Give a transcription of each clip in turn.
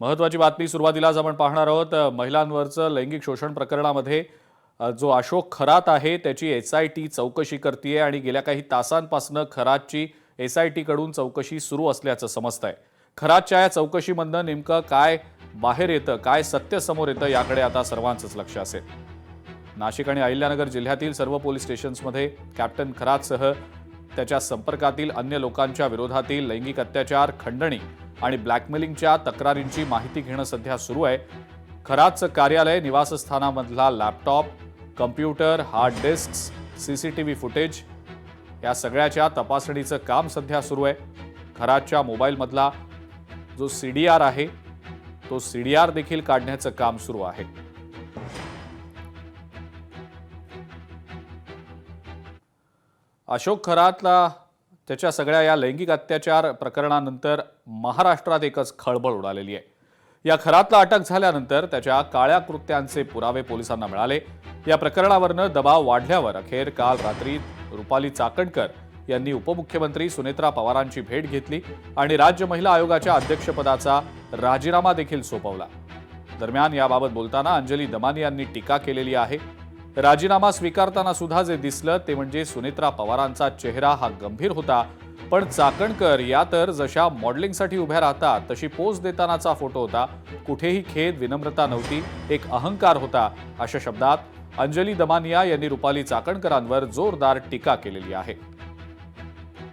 महत्त्वाची बातमी सुरुवातीलाच आपण पाहणार आहोत। महिलांवरचं लैंगिक शोषण प्रकरणामध्ये जो अशोक खरात आहे त्याची एसआयटी चौकशी करतेय आणि गेल्या काही तासांपासून खरातची एसआयटी कडून चौकशी सुरू असल्याचं समजतंय। खरातच्या या चौकशीमधनं नेमकं काय बाहेर येतं, काय सत्य समोर येतं याकडे आता सर्वांचंच लक्ष असेल। नाशिक आणि अहिल्यानगर जिल्ह्यातील सर्व पोलीस स्टेशन्समध्ये कॅप्टन खरातसह त्याच्या संपर्कातील अन्य लोकांच्या विरोधातील लैंगिक अत्याचार, खंडणी आणि ब्लॅकमेलिंगच्या तक्रारींची माहिती घेणं सध्या सुरू आहे। खरातचं कार्यालय, निवासस्थानामधला laptop, computer, hard disks, CCTV footage या सगळ्याच्या तपासणीचं काम सध्या सुरू आहे। खरातच्या मोबाईलमधला जो सीडीआर आहे तो सीडीआर देखील काढण्याचं काम सुरू आहे। अशोक खरातला त्याच्या सगळ्या या लैंगिक अत्याचार प्रकरणानंतर महाराष्ट्रात एकच खळबळ उडालेली आहे। या खरातला अटक झाल्यानंतर त्याच्या काळ्या कृत्यांचे पुरावे पोलिसांना मिळाले। या प्रकरणावरनं दबाव वाढल्यावर अखेर काल रात्री रुपाली चाकणकर यांनी उपमुख्यमंत्री सुनेत्रा पवारांची भेट घेतली आणि राज्य महिला आयोगाच्या अध्यक्षपदाचा राजीनामा देखील सोपवला। दरम्यान याबाबत बोलताना अंजली दमानी यांनी टीका केलेली आहे। राजीनामा स्वीकारताना सुद्धा जे दिसलं ते म्हणजे सुनेत्रा पवारांचा चेहरा हा गंभीर होता, पण चाकणकर या तर जशा मॉडेलिंगसाठी उभ्या राहतात तशी पोज देतानाचा फोटो होता। कुठेही खेद, विनम्रता नव्हती, एक अहंकार होता, अशा शब्दात अंजली दमानिया यांनी रुपाली चाकणकरांवर जोरदार टीका केलेली आहे।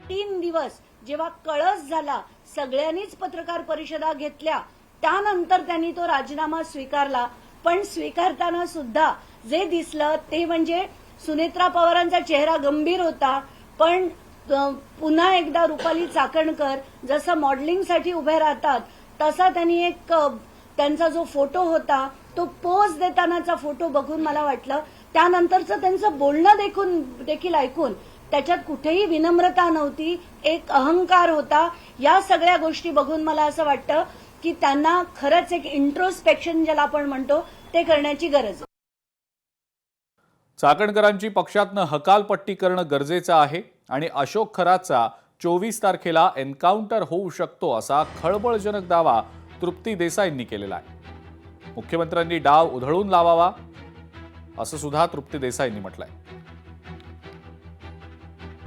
3 दिवस जेव्हा कळस झाला, सगळ्यांनीच पत्रकार परिषदा घेतल्या, त्यानंतर त्यांनी तो राजीनामा स्वीकारला। पण स्वीकारताना सुद्धा जे दिसलं ते म्हणजे सुनेत्रा पवारांचा चेहरा गंभीर होता, पण पुन्हा एकदा रुपाली चाकणकर जसं मॉडेलिंगसाठी उभे राहतात तसा त्यांनी त्यांचा जो फोटो होता तो पोज देतानाचा फोटो बघून मला वाटलं, त्यानंतरचं त्यांचं बोलणं देखील ऐकून त्याच्यात कुठेही विनम्रता नव्हती, एक अहंकार होता। या सगळ्या गोष्टी बघून मला असं वाटतं की त्यांना खरंच एक इंट्रोस्पेक्शन ज्याला आपण म्हणतो ते करण्याची गरज आहे। चाकणकरांची पक्षातनं हकालपट्टी करणं गरजेचं आहे आणि अशोक खरातचा 24 तारखेला एन्काउंटर होऊ शकतो असा खळबळजनक दावा तृप्ती देसाईंनी केलेला आहे। मुख्यमंत्र्यांनी डाव उधळून लावावा असं सुद्धा तृप्ती देसाईंनी म्हटलंय।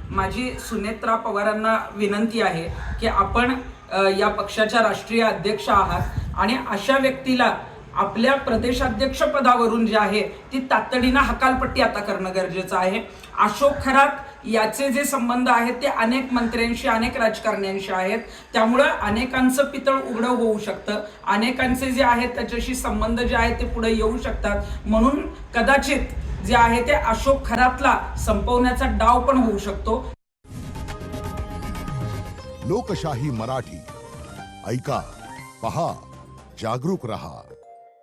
माझी सुनेत्रा पवारांना विनंती आहे की आपण या पक्षाच्या राष्ट्रीय अध्यक्ष आहात आणि अशा व्यक्तीला आपल्या प्रदेशाध्यक्ष पदावरून जे आहे ती तातडीनं हकालपट्टी आता करणं गरजेचं आहे। अशोक खरात याचे जे संबंध आहेत ते अनेक मंत्र्यांशी, अनेक राजकारण्यांशी आहेत, त्यामुळे अनेकांचं पितळ उघडं होऊ शकतं, अनेकांचे जे आहेत त्याच्याशी संबंध जे आहेत ते पुढे येऊ शकतात। म्हणून कदाचित जे आहे ते अशोक खरातला संपवण्याचा डाव पण होऊ शकतो। लोकशाही मराठी ऐका, पहा, जागरूक रहा।